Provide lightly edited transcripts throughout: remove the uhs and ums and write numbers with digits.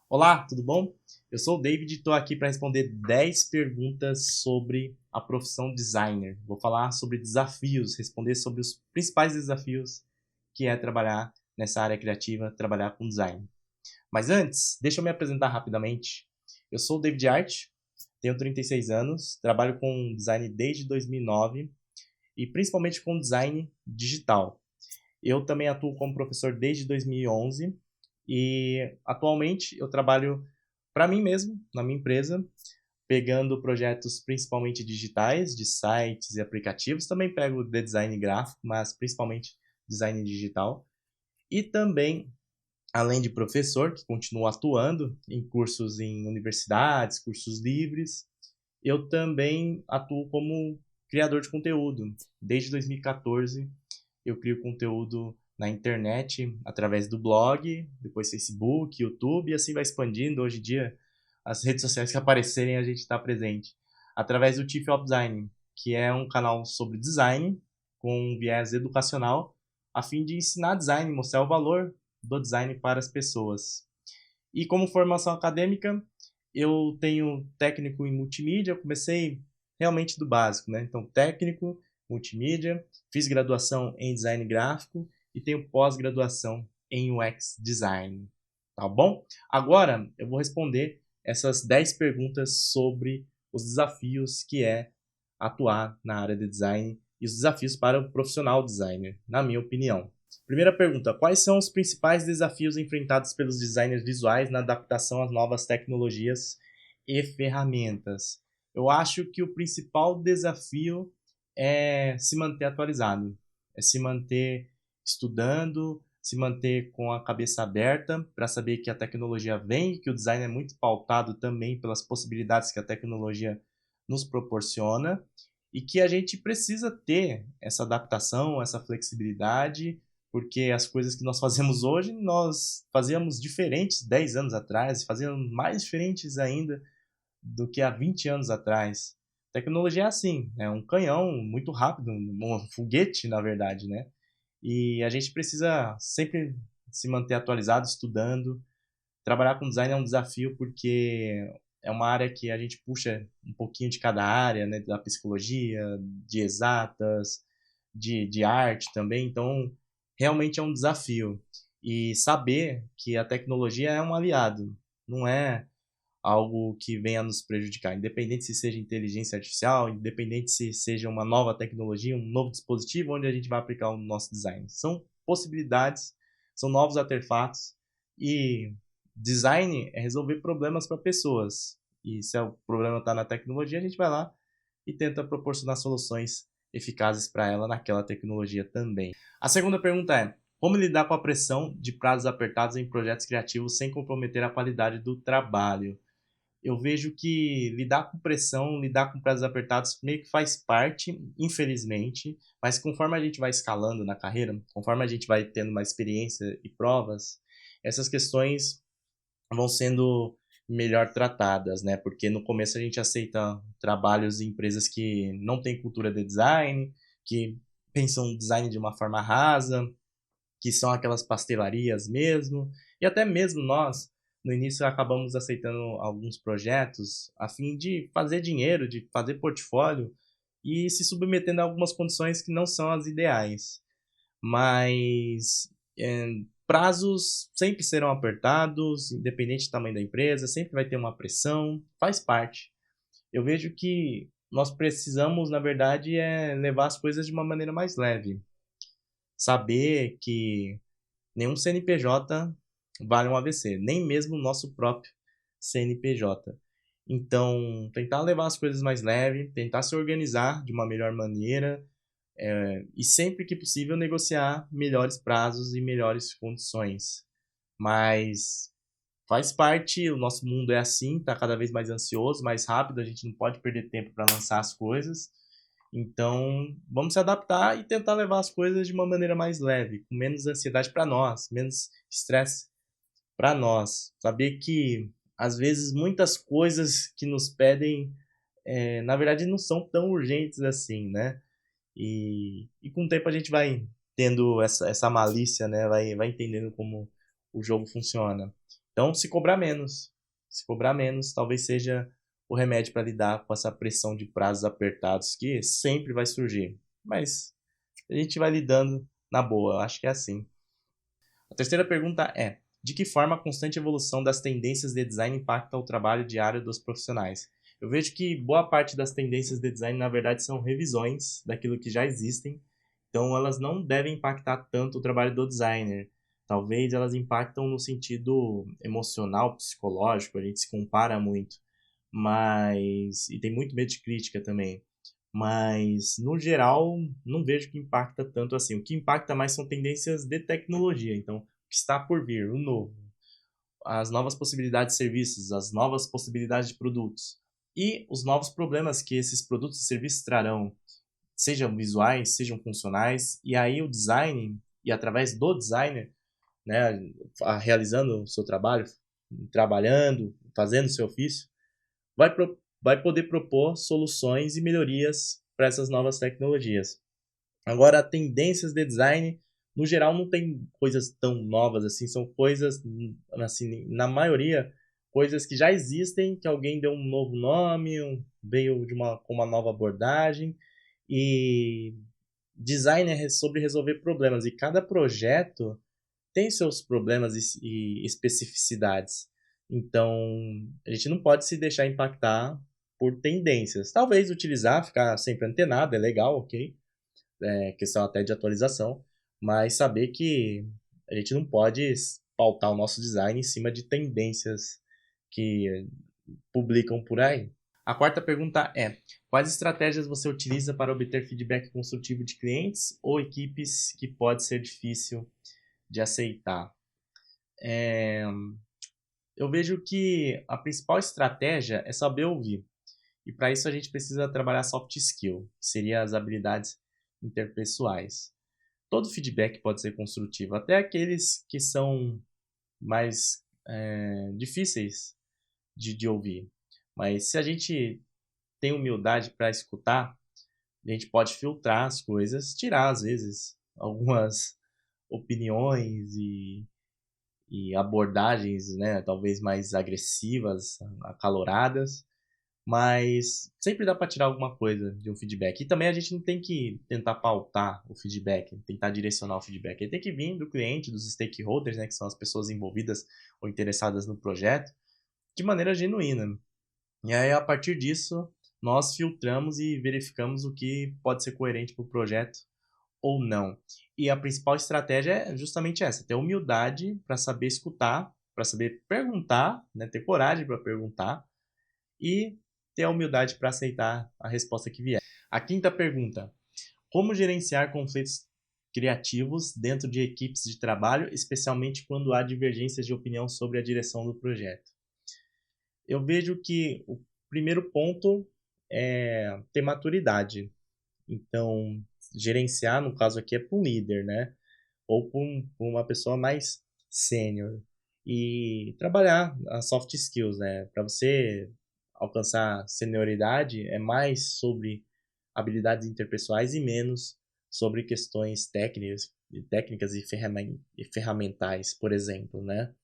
Olá, tudo bom? Eu sou o David e estou aqui para responder 10 perguntas sobre a profissão designer. Vou falar sobre desafios, responder sobre os principais desafios que é trabalhar nessa área criativa, trabalhar com design. Mas antes, deixa eu me apresentar rapidamente. Eu sou o David Art, tenho 36 anos, trabalho com design desde 2009 e principalmente com design digital. Eu também atuo como professor desde 2011 e atualmente eu trabalho para mim mesmo, na minha empresa, pegando projetos principalmente digitais, de sites e aplicativos. Também pego de design gráfico, mas principalmente design digital. E também, além de professor, que continuo atuando em cursos em universidades, cursos livres, eu também atuo como criador de conteúdo. Desde 2014, eu crio conteúdo na internet através do blog, depois Facebook, YouTube, e assim vai expandindo. Hoje em dia, as redes sociais que aparecerem, a gente está presente. Através do Chief of Design, que é um canal sobre design, com um viés educacional, a fim de ensinar design, mostrar o valor do design para as pessoas. E como formação acadêmica, eu tenho técnico em multimídia, eu comecei realmente do básico, né? Então, técnico, multimídia, fiz graduação em design gráfico e tenho pós-graduação em UX design, tá bom? Agora eu vou responder essas 10 perguntas sobre os desafios que é atuar na área de design e os desafios para o profissional designer, na minha opinião. Primeira pergunta: quais são os principais desafios enfrentados pelos designers visuais na adaptação às novas tecnologias e ferramentas? Eu acho que o principal desafio é se manter atualizado, é se manter estudando, se manter com a cabeça aberta para saber que a tecnologia vem, que o design é muito pautado também pelas possibilidades que a tecnologia nos proporciona e que a gente precisa ter essa adaptação, essa flexibilidade, porque as coisas que nós fazemos hoje, nós fazíamos diferentes 10 anos atrás, fazíamos mais diferentes ainda do que há 20 anos atrás. Tecnologia é assim, é um canhão muito rápido, um foguete, na verdade, né? E a gente precisa sempre se manter atualizado, estudando. Trabalhar com design é um desafio porque é uma área que a gente puxa um pouquinho de cada área, né? Da psicologia, de exatas, de arte também. Então, realmente é um desafio. E saber que a tecnologia é um aliado, não é algo que venha nos prejudicar, independente se seja inteligência artificial, independente se seja uma nova tecnologia, um novo dispositivo onde a gente vai aplicar o nosso design. São possibilidades, são novos artefatos e design é resolver problemas para pessoas. E se o problema está na tecnologia, a gente vai lá e tenta proporcionar soluções eficazes para ela naquela tecnologia também. A segunda pergunta é: como lidar com a pressão de prazos apertados em projetos criativos sem comprometer a qualidade do trabalho? Eu vejo que lidar com pressão, lidar com prazos apertados meio que faz parte, infelizmente, mas conforme a gente vai escalando na carreira, conforme a gente vai tendo mais experiência e provas, essas questões vão sendo melhor tratadas, né? Porque no começo a gente aceita trabalhos em empresas que não têm cultura de design, que pensam design de uma forma rasa, que são aquelas pastelarias mesmo, e até mesmo nós, no início, acabamos aceitando alguns projetos a fim de fazer dinheiro, de fazer portfólio e se submetendo a algumas condições que não são as ideais. Mas prazos sempre serão apertados, independente do tamanho da empresa, sempre vai ter uma pressão, faz parte. Eu vejo que nós precisamos, na verdade, levar as coisas de uma maneira mais leve. Saber que nenhum CNPJ vale um AVC, nem mesmo o nosso próprio CNPJ. Então, tentar levar as coisas mais leve, tentar se organizar de uma melhor maneira, e sempre que possível negociar melhores prazos e melhores condições. Mas faz parte, o nosso mundo é assim, está cada vez mais ansioso, mais rápido, a gente não pode perder tempo para lançar as coisas. Então, vamos se adaptar e tentar levar as coisas de uma maneira mais leve, com menos ansiedade para nós, menos estresse para nós. Saber que, às vezes, muitas coisas que nos pedem, na verdade, não são tão urgentes assim, né? E com o tempo a gente vai tendo essa malícia, né? Vai entendendo como o jogo funciona. Então, se cobrar menos, talvez seja o remédio para lidar com essa pressão de prazos apertados que sempre vai surgir. Mas a gente vai lidando na boa, eu acho que é assim. A terceira pergunta é: de que forma a constante evolução das tendências de design impacta o trabalho diário dos profissionais? Eu vejo que boa parte das tendências de design, na verdade, são revisões daquilo que já existem, então elas não devem impactar tanto o trabalho do designer. Talvez elas impactam no sentido emocional, psicológico, a gente se compara muito, mas e tem muito medo de crítica também. Mas, no geral, não vejo que impacta tanto assim. O que impacta mais são tendências de tecnologia. Então, o que está por vir, o novo, as novas possibilidades de serviços, as novas possibilidades de produtos e os novos problemas que esses produtos e serviços trarão, sejam visuais, sejam funcionais. E aí o design, e através do designer, né, realizando o seu trabalho, trabalhando, fazendo o seu ofício, vai poder propor soluções e melhorias para essas novas tecnologias. Agora, tendências de design, no geral, não tem coisas tão novas assim, são coisas, assim, na maioria, coisas que já existem, que alguém deu um novo nome, veio com uma nova abordagem, e design é sobre resolver problemas, e cada projeto tem seus problemas e especificidades. Então, a gente não pode se deixar impactar por tendências. Talvez utilizar, ficar sempre antenado, é legal, ok? É questão até de atualização, mas saber que a gente não pode pautar o nosso design em cima de tendências que publicam por aí. A quarta pergunta é: quais estratégias você utiliza para obter feedback construtivo de clientes ou equipes que pode ser difícil de aceitar? Eu vejo que a principal estratégia é saber ouvir. E para isso a gente precisa trabalhar soft skill, que seria as habilidades interpessoais. Todo feedback pode ser construtivo, até aqueles que são mais difíceis de ouvir. Mas se a gente tem humildade para escutar, a gente pode filtrar as coisas, tirar às vezes algumas opiniões e abordagens, né, talvez mais agressivas, acaloradas, mas sempre dá para tirar alguma coisa de um feedback. E também a gente não tem que tentar pautar o feedback, tentar direcionar o feedback. Ele tem que vir do cliente, dos stakeholders, né, que são as pessoas envolvidas ou interessadas no projeto, de maneira genuína. E aí, a partir disso, nós filtramos e verificamos o que pode ser coerente para o projeto ou não. E a principal estratégia é justamente essa: ter humildade para saber escutar, para saber perguntar, né, ter coragem para perguntar e ter a humildade para aceitar a resposta que vier. A quinta pergunta: como gerenciar conflitos criativos dentro de equipes de trabalho, especialmente quando há divergências de opinião sobre a direção do projeto? Eu vejo que o primeiro ponto é ter maturidade. Então, gerenciar, no caso aqui, é para um líder, né? Ou para uma pessoa mais sênior. E trabalhar as soft skills, né? Para você alcançar senioridade, é mais sobre habilidades interpessoais e menos sobre questões técnicas e ferramentais, por exemplo, né?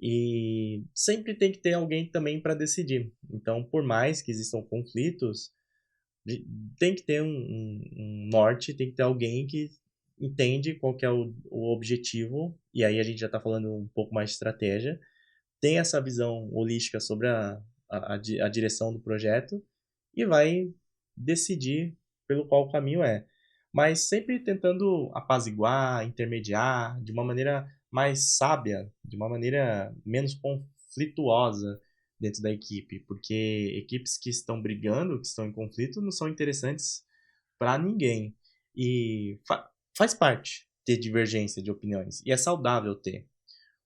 E sempre tem que ter alguém também para decidir. Então, por mais que existam conflitos, tem que ter um norte, tem que ter alguém que entende qual que é o objetivo, e aí a gente já está falando um pouco mais de estratégia, tem essa visão holística sobre a direção do projeto e vai decidir pelo qual o caminho é. Mas sempre tentando apaziguar, intermediar de uma maneira mais sábia, de uma maneira menos conflituosa dentro da equipe, porque equipes que estão brigando, que estão em conflito, não são interessantes para ninguém. E faz parte ter divergência de opiniões, e é saudável ter.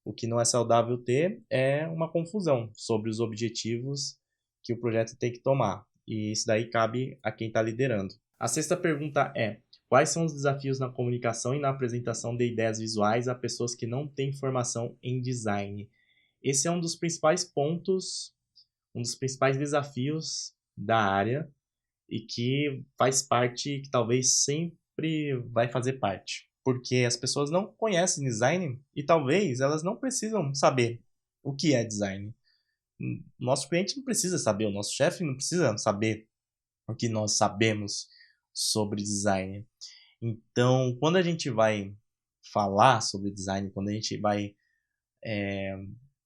O que não é saudável ter é uma confusão sobre os objetivos que o projeto tem que tomar. E isso daí cabe a quem está liderando. A sexta pergunta é: quais são os desafios na comunicação e na apresentação de ideias visuais a pessoas que não têm formação em design? Esse é um dos principais pontos, um dos principais desafios da área e que faz parte, que talvez sempre vai fazer parte. Porque as pessoas não conhecem design e talvez elas não precisam saber O que é design? Nosso cliente não precisa saber, o nosso chefe não precisa saber o que nós sabemos sobre design. Então, quando a gente vai falar sobre design, quando a gente vai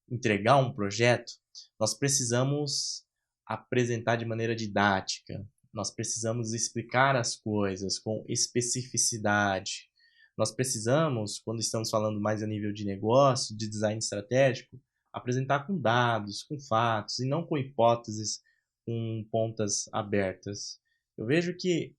entregar um projeto, nós precisamos apresentar de maneira didática, nós precisamos explicar as coisas com especificidade. Nós precisamos, quando estamos falando mais a nível de negócio, de design estratégico, apresentar com dados, com fatos, e não com hipóteses, com pontas abertas. Eu vejo que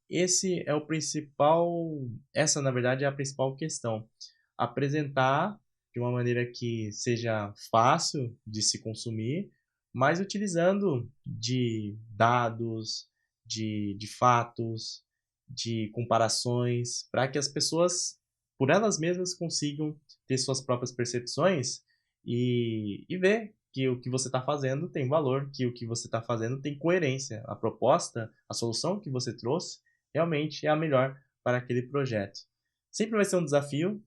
essa na verdade é a principal questão. Apresentar de uma maneira que seja fácil de se consumir, mas utilizando de dados, de fatos, de comparações, para que as pessoas, por elas mesmas, consigam ter suas próprias percepções e ver que o que você está fazendo tem valor, que o que você está fazendo tem coerência. A proposta, a solução que você trouxe, realmente é a melhor para aquele projeto. Sempre vai ser um desafio,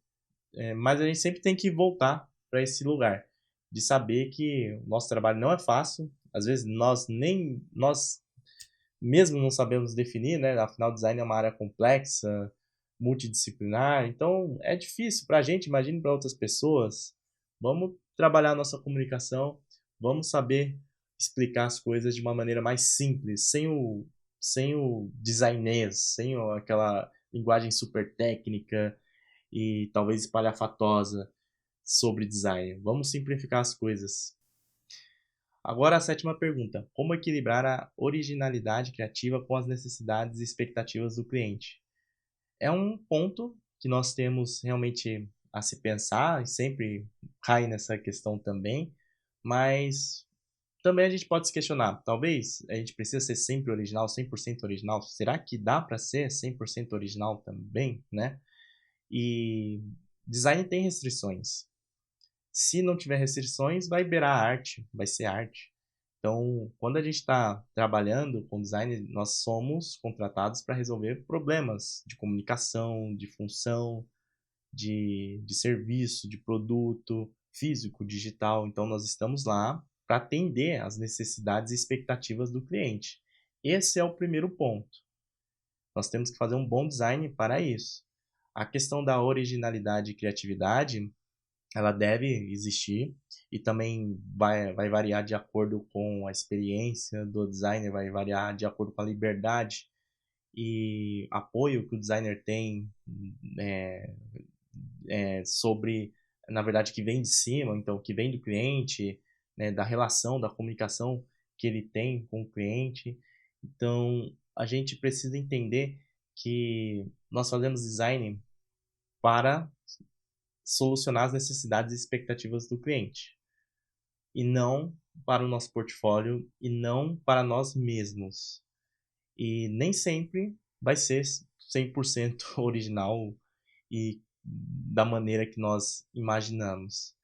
mas a gente sempre tem que voltar para esse lugar de saber que o nosso trabalho não é fácil. Às vezes nós mesmo não sabemos definir, né? Afinal, design é uma área complexa, multidisciplinar, então é difícil para a gente, imagine para outras pessoas. Vamos trabalhar a nossa comunicação, vamos saber explicar as coisas de uma maneira mais simples, sem o designês, sem aquela linguagem super técnica e talvez espalhafatosa sobre design. Vamos simplificar as coisas. Agora a sétima pergunta: como equilibrar a originalidade criativa com as necessidades e expectativas do cliente? É um ponto que nós temos realmente a se pensar e sempre cai nessa questão também, mas também a gente pode se questionar, talvez a gente precisa ser sempre original, 100% original, será que dá para ser 100% original também, né? E design tem restrições. Se não tiver restrições, vai beirar a arte, vai ser arte. Então, quando a gente está trabalhando com design, nós somos contratados para resolver problemas de comunicação, de função, de serviço, de produto, físico, digital. Então, nós estamos lá para atender às necessidades e expectativas do cliente. Esse é o primeiro ponto. Nós temos que fazer um bom design para isso. A questão da originalidade e criatividade, ela deve existir e também vai variar de acordo com a experiência do designer, vai variar de acordo com a liberdade e apoio que o designer tem é, sobre, na verdade, que vem de cima, então, que vem do cliente, né, da relação, da comunicação que ele tem com o cliente. Então, a gente precisa entender que nós fazemos design para solucionar as necessidades e expectativas do cliente, e não para o nosso portfólio, e não para nós mesmos. E nem sempre vai ser 100% original e da maneira que nós imaginamos.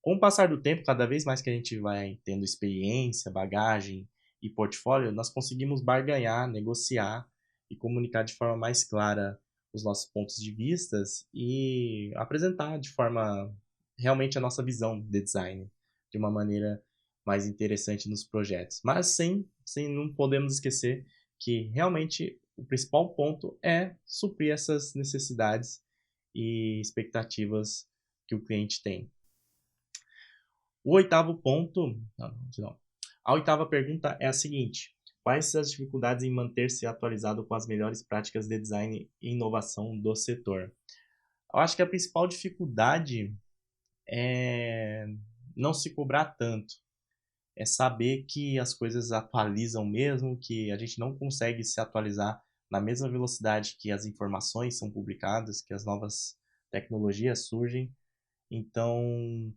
Com o passar do tempo, cada vez mais que a gente vai tendo experiência, bagagem e portfólio, nós conseguimos barganhar, negociar e comunicar de forma mais clara os nossos pontos de vistas e apresentar de forma realmente a nossa visão de design de uma maneira mais interessante nos projetos. Mas sem não podemos esquecer que realmente o principal ponto é suprir essas necessidades e expectativas que o cliente tem. O oitavo ponto, não. A oitava pergunta é a seguinte: quais as dificuldades em manter-se atualizado com as melhores práticas de design e inovação do setor? Eu acho que a principal dificuldade é não se cobrar tanto, é saber que as coisas atualizam mesmo, que a gente não consegue se atualizar na mesma velocidade que as informações são publicadas, que as novas tecnologias surgem. Então,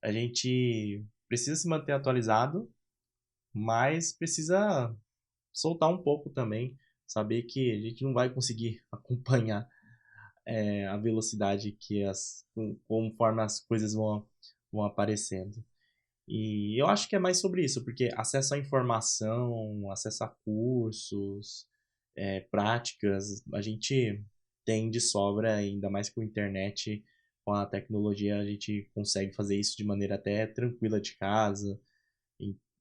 a gente precisa se manter atualizado, mas precisa soltar um pouco também, saber que a gente não vai conseguir acompanhar a velocidade conforme as coisas vão aparecendo. E eu acho que é mais sobre isso, porque acesso à informação, acesso a cursos, práticas, a gente tem de sobra, ainda mais com a internet, com a tecnologia a gente consegue fazer isso de maneira até tranquila de casa.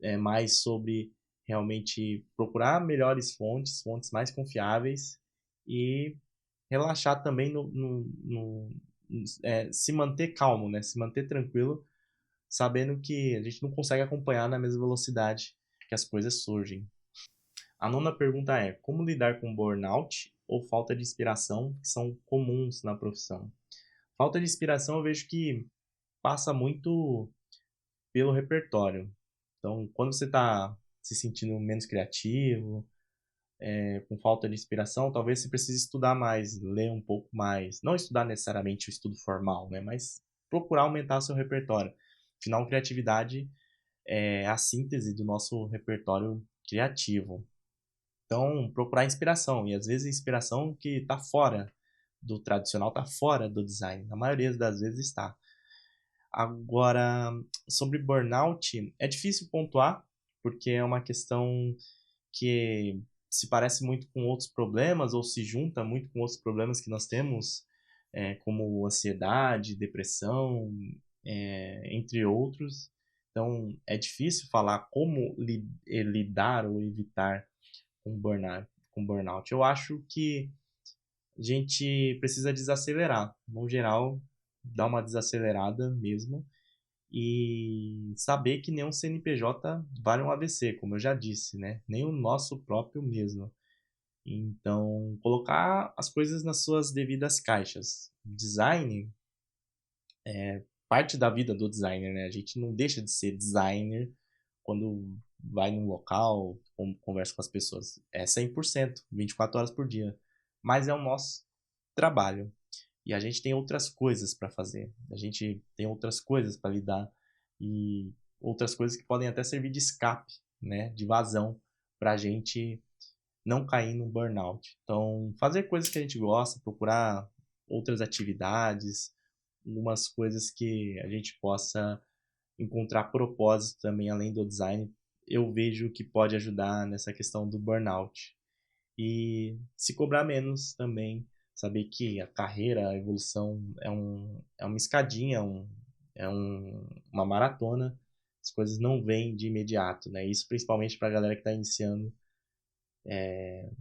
É mais sobre realmente procurar melhores fontes mais confiáveis e relaxar também se manter calmo, né? Se manter tranquilo, sabendo que a gente não consegue acompanhar na mesma velocidade que as coisas surgem. A nona pergunta é: como lidar com burnout ou falta de inspiração, que são comuns na profissão? Falta de inspiração eu vejo que passa muito pelo repertório. Então, quando você está se sentindo menos criativo, com falta de inspiração, talvez você precise estudar mais, ler um pouco mais. Não estudar necessariamente o estudo formal, né? Mas procurar aumentar seu repertório. Afinal, criatividade é a síntese do nosso repertório criativo. Então, procurar inspiração. E às vezes a inspiração que está fora do tradicional, está fora do design. Na maioria das vezes está. Agora, sobre burnout, é difícil pontuar, porque é uma questão que se parece muito com outros problemas, ou se junta muito com outros problemas que nós temos, como ansiedade, depressão, entre outros. Então, é difícil falar como lidar ou evitar com burnout. Eu acho que a gente precisa desacelerar. No geral, dar uma desacelerada mesmo e saber que nenhum CNPJ vale um AVC, como eu já disse, né? Nem o nosso próprio mesmo. Então, colocar as coisas nas suas devidas caixas. Design é parte da vida do designer, né? A gente não deixa de ser designer quando vai num local, conversa com as pessoas. É 100%, 24 horas por dia. Mas é o nosso trabalho. E a gente tem outras coisas para fazer. A gente tem outras coisas para lidar e outras coisas que podem até servir de escape, né, de vazão para a gente não cair no burnout. Então, fazer coisas que a gente gosta, procurar outras atividades, algumas coisas que a gente possa encontrar propósito também além do design, eu vejo que pode ajudar nessa questão do burnout. E se cobrar menos também, saber que a carreira, a evolução é uma escadinha, uma maratona, as coisas não vêm de imediato, né? Isso principalmente para a galera que está iniciando é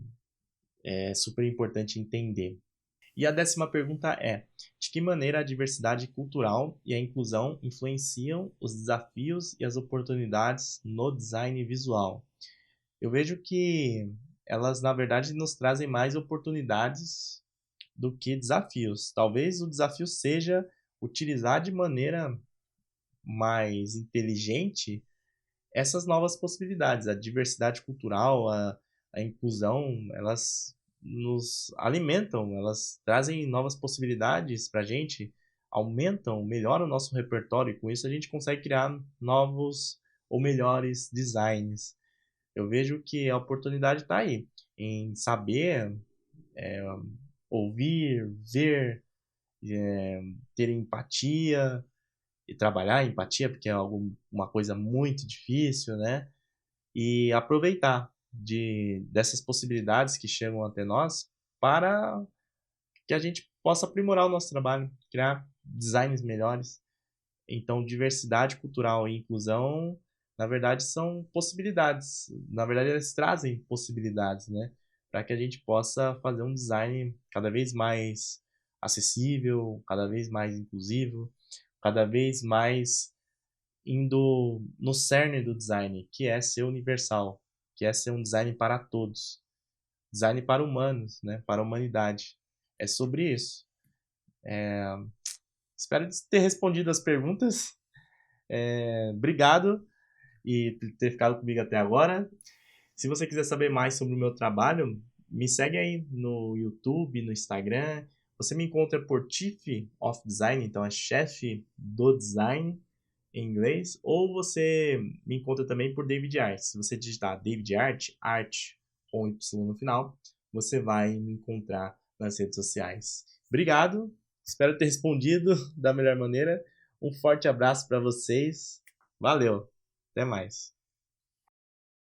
super importante entender. E a décima pergunta é: de que maneira a diversidade cultural e a inclusão influenciam os desafios e as oportunidades no design visual? Eu vejo que elas, na verdade, nos trazem mais oportunidades do que desafios. Talvez o desafio seja utilizar de maneira mais inteligente essas novas possibilidades. A diversidade cultural, a inclusão, elas nos alimentam, elas trazem novas possibilidades para a gente, aumentam, melhoram o nosso repertório e com isso a gente consegue criar novos ou melhores designs. Eu vejo que a oportunidade está aí, em saber, é, ouvir, ver, ter empatia e trabalhar a empatia, porque é uma coisa muito difícil, né? E aproveitar dessas possibilidades que chegam até nós para que a gente possa aprimorar o nosso trabalho, criar designs melhores. Então, diversidade cultural e inclusão, na verdade, são possibilidades. Na verdade, elas trazem possibilidades, né? Para que a gente possa fazer um design cada vez mais acessível, cada vez mais inclusivo, cada vez mais indo no cerne do design, que é ser universal, que é ser um design para todos, design para humanos, né? Para a humanidade. É sobre isso. Espero ter respondido as perguntas. Obrigado e ter ficado comigo até agora. Se você quiser saber mais sobre o meu trabalho, me segue aí no YouTube, no Instagram. Você me encontra por Chief of Design, então é chefe do design em inglês, ou você me encontra também por David Art. Se você digitar David Art, art com Y no final, você vai me encontrar nas redes sociais. Obrigado, espero ter respondido da melhor maneira. Um forte abraço para vocês. Valeu, até mais.